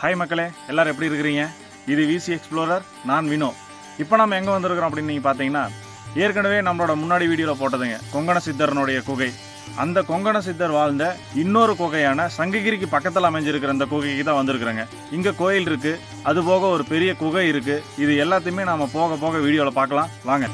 Hi மக்களே, எல்லாரும் எப்படி இருக்கிறீங்க? இது விசி எக்ஸ்ப்ளோரர், நான் வினோ. இப்போ நம்ம எங்கே வந்திருக்கிறோம் அப்படின்னு நீங்கள் பார்த்தீங்கன்னா, ஏற்கனவே நம்மளோட முன்னாடி வீடியோவில் போட்டதுங்க கொங்கண சித்தரனுடைய குகை. அந்த கொங்கண சித்தர் வாழ்ந்த இன்னொரு குகையான சங்ககிரிக்கு பக்கத்தில் அமைஞ்சிருக்கிற அந்த குகைக்கு தான் வந்திருக்கிறேங்க. இங்கே கோயில் இருக்குது, அதுபோக ஒரு பெரிய குகை இருக்குது. இது எல்லாத்தையுமே நாம் போக போக வீடியோவில் பார்க்கலாம் வாங்க.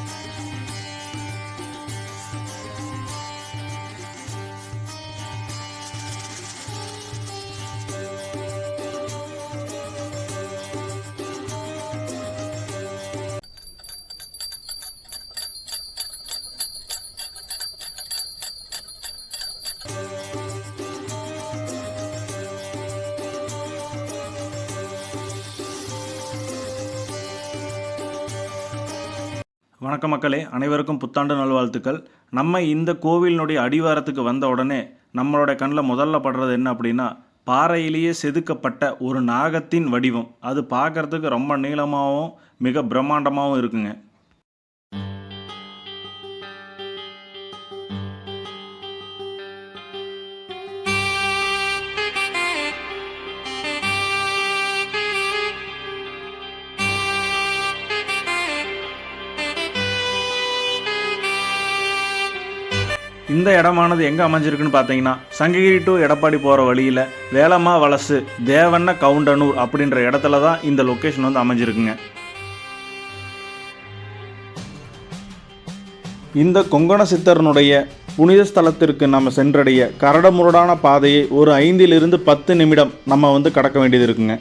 வணக்கம் மக்களே, அனைவருக்கும் புத்தாண்டு நல்வாழ்த்துக்கள். நம்ம இந்த கோவிலினுடைய அடிவாரத்துக்கு வந்த உடனே நம்மளோட கண்ணில் முதல்ல படுறது என்ன அப்படின்னா, பாறையிலேயே செதுக்கப்பட்ட ஒரு நாகத்தின் வடிவம். அது பார்க்கறதுக்கு ரொம்ப நீளமாகவும் மிக பிரம்மாண்டமாகவும் இருக்குங்க. இந்த இடமானது எங்கே அமைஞ்சிருக்குன்னு பார்த்தீங்கன்னா, சங்ககிரி டு எடப்பாடி போகிற வழியில் வேலம்மா வலசு தேவண்ண கவுண்டனூர் அப்படின்ற இடத்துல தான் இந்த லொக்கேஷன் வந்து அமைஞ்சிருக்குங்க. இந்த கொங்கண சித்தரனுடைய புனித ஸ்தலத்திற்கு நம்ம சென்றடைய கரடுமுரடான பாதையை ஒரு 5 to 10 நிமிடம் நம்ம வந்து கடக்க வேண்டியது இருக்குங்க.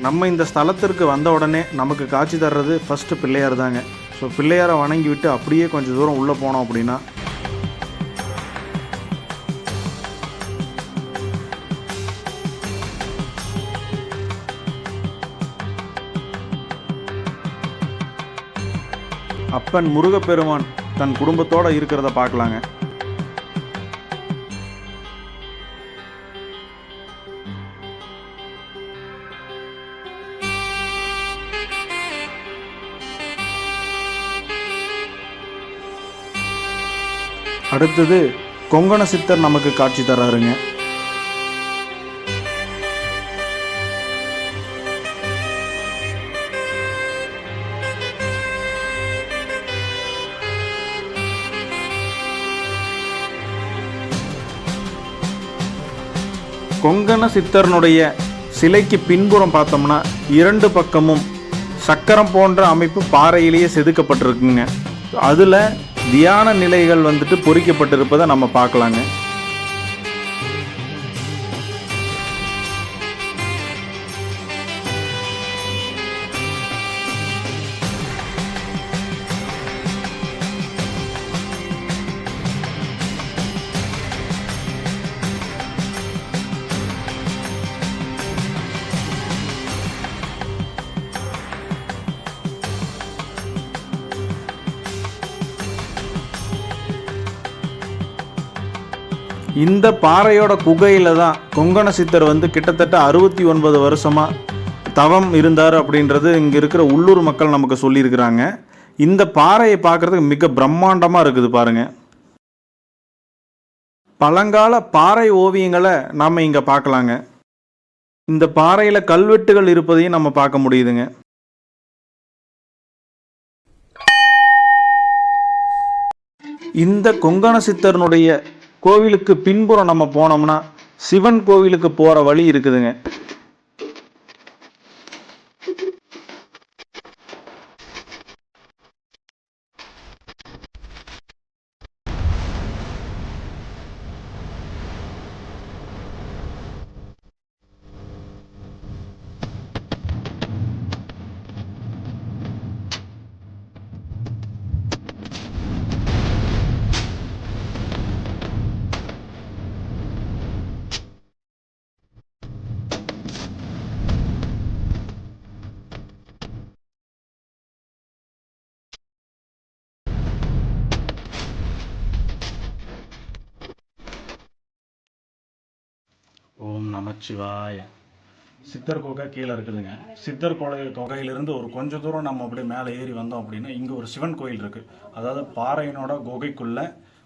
நம்ம இந்த ஸ்தலத்திற்கு வந்த உடனே நமக்கு காட்சி தர்றது ஃபஸ்ட்டு பிள்ளையார் தாங்க. ஸோ பிள்ளையாரை வணங்கி விட்டு அப்படியே கொஞ்சம் தூரம் உள்ளே போனோம் அப்படின்னா அப்பன் முருகப்பெருமான் தன் குடும்பத்தோடு இருக்கிறத பார்க்கலாங்க. அடுத்தது கொங்கண சித்தர் நமக்கு காட்சி தராருங்க. கொங்கண சித்தர்னுடைய சிலைக்கு பின்புறம் பார்த்தோம்னா 2 பக்கமும் சக்கரம் போன்ற அமைப்பு பாறையிலேயே செதுக்கப்பட்டிருக்குங்க. அதில் தியான நிலைகள் வந்துட்டு பொறிக்கப்பட்டிருப்பதை நம்ம பார்க்கலாங்க. இந்த பாறையோட குகையில் தான் கொங்கண சித்தர் வந்து கிட்டத்தட்ட 69 வருஷமாக தவம் இருந்தார் அப்படின்றது இங்கே இருக்கிற உள்ளூர் மக்கள் நமக்கு சொல்லியிருக்கிறாங்க. இந்த பாறையை பார்க்குறதுக்கு மிக பிரம்மாண்டமாக இருக்குது பாருங்கள். பழங்கால பாறை ஓவியங்களை நாம் இங்கே பார்க்கலாங்க. இந்த பாறையில் கல்வெட்டுகள் இருப்பதையும் நம்ம பார்க்க முடியுதுங்க. இந்த கொங்கண சித்தர்னுடைய கோவிலுக்கு பின்புறம் நம்ம போனோம்னா சிவன் கோவிலுக்கு போகிற வழி இருக்குதுங்க. ஓம் நமச்சிவாய. சித்தர் குகை கீழே இருக்குதுங்க. சித்தர் குகையிலிருந்து ஒரு கொஞ்சம் தூரம் நம்ம அப்படியே மேலே ஏறி வந்தோம் அப்படின்னா இங்கே ஒரு சிவன் கோயில் இருக்குது. அதாவது பாறையினோட குகைக்குள்ள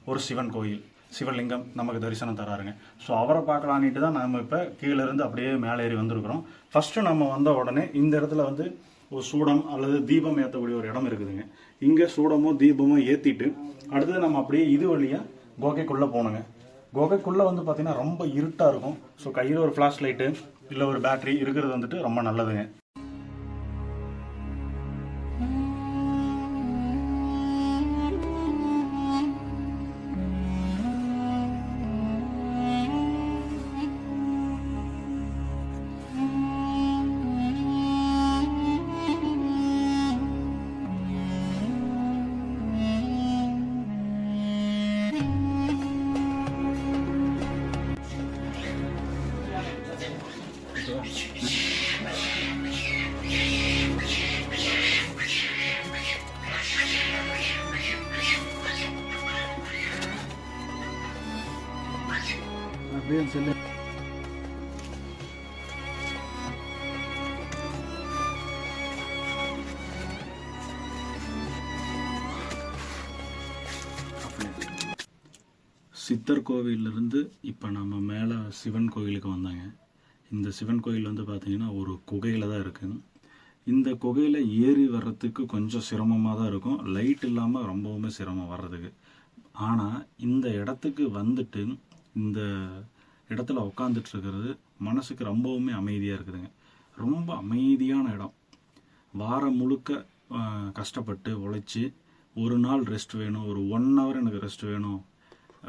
ஒரு சிவன் கோயில், சிவலிங்கம் நமக்கு தரிசனம் தராருங்க. ஸோ அவரை பார்க்கலான்ட்டு தான் நம்ம இப்போ கீழேருந்து அப்படியே மேலே ஏறி வந்திருக்கிறோம். ஃபஸ்ட்டு நம்ம வந்த உடனே இந்த இடத்துல வந்து ஒரு சூடம் அல்லது தீபம் ஏற்றக்கூடிய ஒரு இடம் இருக்குதுங்க. இங்கே சூடமோ தீபமோ ஏற்றிட்டு அடுத்தது நம்ம அப்படியே இது வழியாக குகைக்குள்ளே போகணுங்க. குகைக்குள்ளே வந்து பார்த்தீங்கன்னா ரொம்ப இருட்டாக இருக்கும். ஸோ கையில் ஒரு ஃப்ளாஷ் லைட்டு இல்லை ஒரு பேட்டரி இருக்கிறது வந்துட்டு ரொம்ப நல்லதுங்க. அப்படியே சொல்லு. சித்தர் கோவிலிருந்து இப்போ நம்ம மேலே சிவன் கோயிலுக்கு வந்தாங்க. இந்த சிவன் கோயில் வந்து பார்த்தீங்கன்னா ஒரு குகையில் தான் இருக்குது. இந்த குகையில் ஏறி வர்றதுக்கு கொஞ்சம் சிரமமாக தான் இருக்கும். லைட் இல்லாமல் ரொம்பவுமே சிரமம் வர்றதுக்கு. ஆனால் இந்த இடத்துக்கு வந்துட்டு இந்த இடத்துல உட்காந்துட்டு இருக்கிறது மனசுக்கு ரொம்பவுமே அமைதியாக இருக்குதுங்க. ரொம்ப அமைதியான இடம். வாரம் முழுக்க கஷ்டப்பட்டு உழைச்சி ஒரு நாள் ரெஸ்ட் வேணும், ஒரு 1 hour எனக்கு ரெஸ்ட் வேணும்,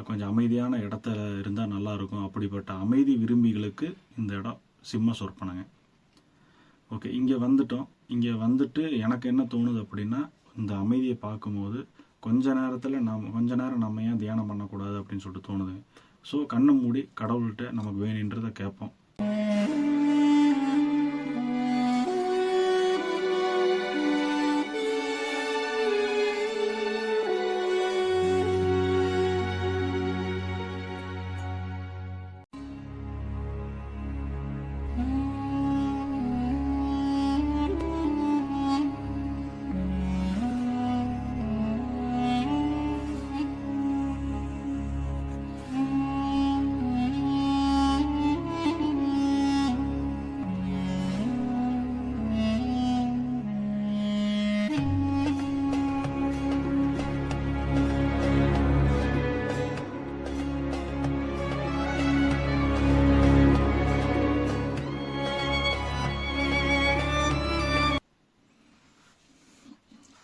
கொஞ்சம் அமைதியான இடத்துல இருந்தால் நல்லாயிருக்கும், அப்படிப்பட்ட அமைதி விரும்பிகளுக்கு இந்த இடம் சிம்ம சொற்பனங்க. ஓகே, இங்கே வந்துட்டோம். இங்கே வந்துட்டு எனக்கு என்ன தோணுது அப்படின்னா, இந்த அமைதியை பார்க்கும்போது கொஞ்ச நேரம் நம்ம ஏன் தியானம் பண்ணக்கூடாது அப்படின்னு சொல்லிட்டு தோணுது. ஸோ கண்ணை மூடி கடவுள்கிட்ட நமக்கு வேணுன்றதை கேட்போம்.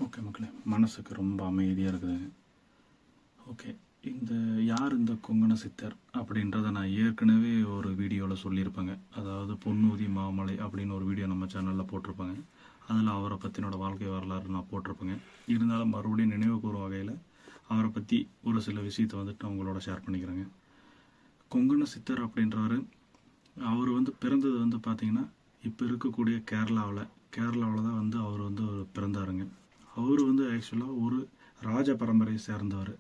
ஓகே மக்களே, மனசுக்கு ரொம்ப அமைதியாக இருக்குதுங்க. ஓகே, யார் இந்த கொங்கண சித்தர் அப்படின்றத நான் ஏற்கனவே ஒரு வீடியோவில் சொல்லியிருப்பேங்க. அதாவது பொன்னூதி மாமலை அப்படின்னு ஒரு வீடியோ நம்ம சேனலில் போட்டிருப்பாங்க. அதில் அவரை பற்றினோட வாழ்க்கை வரலாறு நான் போட்டிருப்பேங்க. இருந்தாலும் மறுபடியும் நினைவு கூறும் வகையில் அவரை பற்றி ஒரு சில விஷயத்தை வந்துட்டு அவங்களோட ஷேர் பண்ணிக்கிறேங்க. கொங்கண சித்தர் அப்படின்றவர், அவர் வந்து பிறந்தது வந்து பார்த்திங்கன்னா இப்போ இருக்கக்கூடிய கேரளாவில் தான் வந்து அவர் வந்து பிறந்தாருங்க. அவர் வந்து ஆக்சுவலாக ஒரு ராஜ பரம்பரையை சேர்ந்தவர்.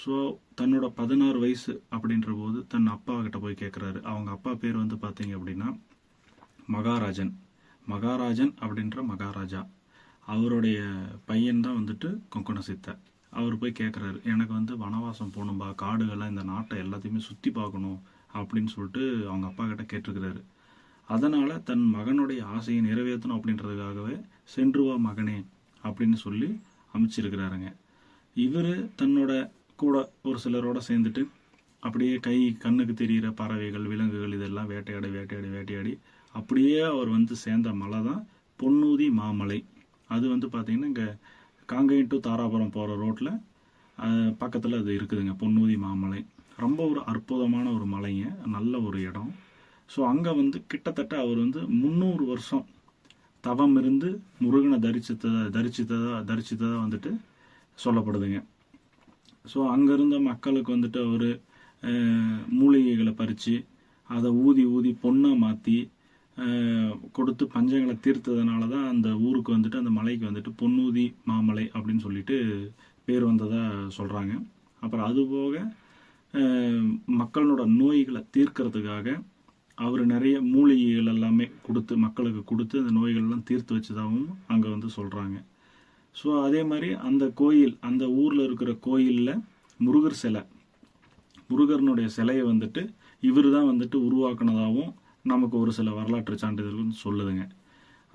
ஸோ தன்னோட 16 வயசு அப்படின்ற போது தன் அப்பா கிட்ட போய் கேட்குறாரு. அவங்க அப்பா பேர் வந்து பார்த்தீங்க அப்படின்னா மகாராஜன் அப்படின்ற மகாராஜா. அவருடைய பையன் தான் வந்துட்டு கொங்கண சித்தர். அவர் போய் கேட்குறாரு, எனக்கு வந்து வனவாசம் போகணும்பா, காடுகள்லாம் இந்த நாட்டை எல்லாத்தையுமே சுற்றி பார்க்கணும் அப்படின்னு சொல்லிட்டு அவங்க அப்பா கிட்ட கேட்டிருக்கிறாரு. அதனால் தன் மகனுடைய ஆசையை நிறைவேற்றணும் அப்படின்றதுக்காகவே சென்று வா மகனே அப்படின்னு சொல்லி அமைச்சிருக்கிறாருங்க. இவர் தன்னோட கூட ஒரு சிலரோட சேர்ந்துட்டு அப்படியே கண்ணுக்கு தெரிகிற பறவைகள், விலங்குகள் இதெல்லாம் வேட்டையாடி அப்படியே அவர் வந்து சேர்ந்த மலை தான் பொன்னூதி மாமலை. அது வந்து பார்த்திங்கன்னா இங்கே காங்கேயம் டு தாராபுரம் போகிற ரோட்டில் பக்கத்தில் அது இருக்குதுங்க, பொன்னூதி மாமலை. ரொம்ப ஒரு அற்புதமான ஒரு மலைங்க, நல்ல ஒரு இடம். ஸோ அங்கே வந்து கிட்டத்தட்ட அவர் வந்து 300 வருஷம் தவம் இருந்து முருகனை தரிசித்ததா வந்துட்டு சொல்லப்படுதுங்க. ஸோ அங்கே இருந்த மக்களுக்கு வந்துட்டு அவர் மூலிகைகளை பறித்து அதை ஊதி பொண்ணாக மாற்றி கொடுத்து பஞ்சங்களை தீர்த்ததுனால தான் அந்த ஊருக்கு வந்துட்டு, அந்த மலைக்கு வந்துட்டு பொன்னூதி மாமலை அப்படின்னு சொல்லிட்டு பேர் வந்ததாக சொல்கிறாங்க. அப்புறம் அதுபோக மக்களோட நோய்களை தீர்க்கறதுக்காக அவர் நிறைய மூலிகைகள் எல்லாமே கொடுத்து மக்களுக்கு கொடுத்து அந்த நோய்கள்லாம் தீர்த்து வச்சதாகவும் அங்கே வந்து சொல்கிறாங்க. ஸோ அதே மாதிரி அந்த கோயில், அந்த ஊரில் இருக்கிற கோயிலில் முருகர் சிலை, முருகர்னுடைய சிலையை வந்துட்டு இவர் தான் வந்துட்டு உருவாக்குனதாகவும் நமக்கு ஒரு சில வரலாற்று சான்றிதழ்கள் சொல்லுதுங்க.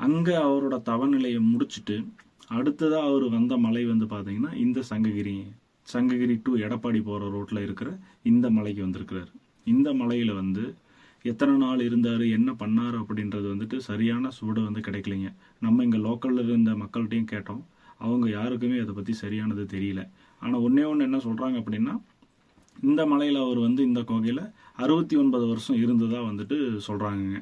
அங்கே அவரோட தவநிலையை முடிச்சுட்டு அடுத்ததாக அவர் வந்த மலை வந்து பார்த்தீங்கன்னா இந்த சங்ககிரி டு எடப்பாடி போகிற ரோட்டில் இருக்கிற இந்த மலைக்கு வந்திருக்கிறார். இந்த மலையில் வந்து எத்தனை நாள் இருந்தார், என்ன பண்ணார் அப்படின்றது வந்துட்டு சரியான சுவடு வந்து கிடைக்கலைங்க. நம்ம இங்கே லோக்கலில் இருந்த மக்கள்கிட்டையும் கேட்டோம், அவங்க யாருக்குமே அதை பற்றி சரியானது தெரியல. ஆனால் ஒன்றே ஒன்று என்ன சொல்கிறாங்க அப்படின்னா, இந்த மலையில் அவர் வந்து இந்த கோகையில் 69 வருஷம் இருந்ததாக வந்துட்டு சொல்கிறாங்கங்க.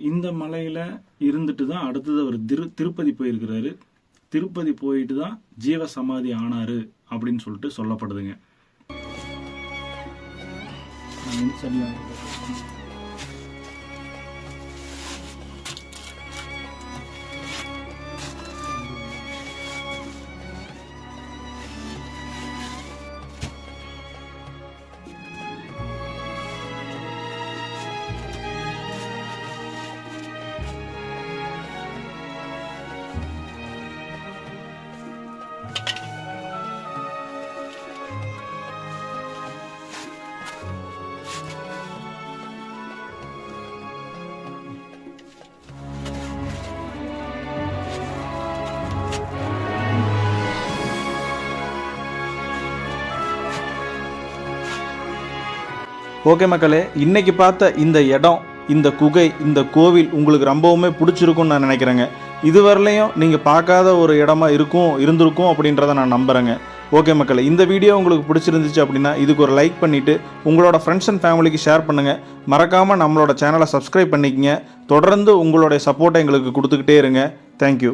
இந்த மலையில் இருந்துட்டு தான் அடுத்தது அவர் திருப்பதி போயிருக்கிறாரு. திருப்பதி போயிட்டு தான் ஜீவ சமாதி ஆனார் அப்படின்னு சொல்லிட்டு சொல்லப்படுதுங்க. ஓகே மக்களே, இன்றைக்கி பார்த்த இந்த இடம், இந்த குகை, இந்த கோவில் உங்களுக்கு ரொம்பவுமே பிடிச்சிருக்குன்னு நான் நினைக்கிறேங்க. இதுவரையிலையும் நீங்கள் பார்க்காத ஒரு இடமா இருந்திருக்கும் அப்படின்றத நான் நம்புகிறேங்க. ஓகே மக்களே, இந்த வீடியோ உங்களுக்கு பிடிச்சிருந்துச்சு அப்படின்னா இதுக்கு ஒரு லைக் பண்ணிவிட்டு உங்களோட ஃப்ரெண்ட்ஸ் அண்ட் ஃபேமிலிக்கு ஷேர் பண்ணுங்கள். மறக்காமல் நம்மளோட சேனலை சப்ஸ்கிரைப் பண்ணிக்கங்க. தொடர்ந்து உங்களுடைய சப்போர்ட்டை எங்களுக்கு கொடுத்துக்கிட்டே இருங்க. தேங்க்யூ.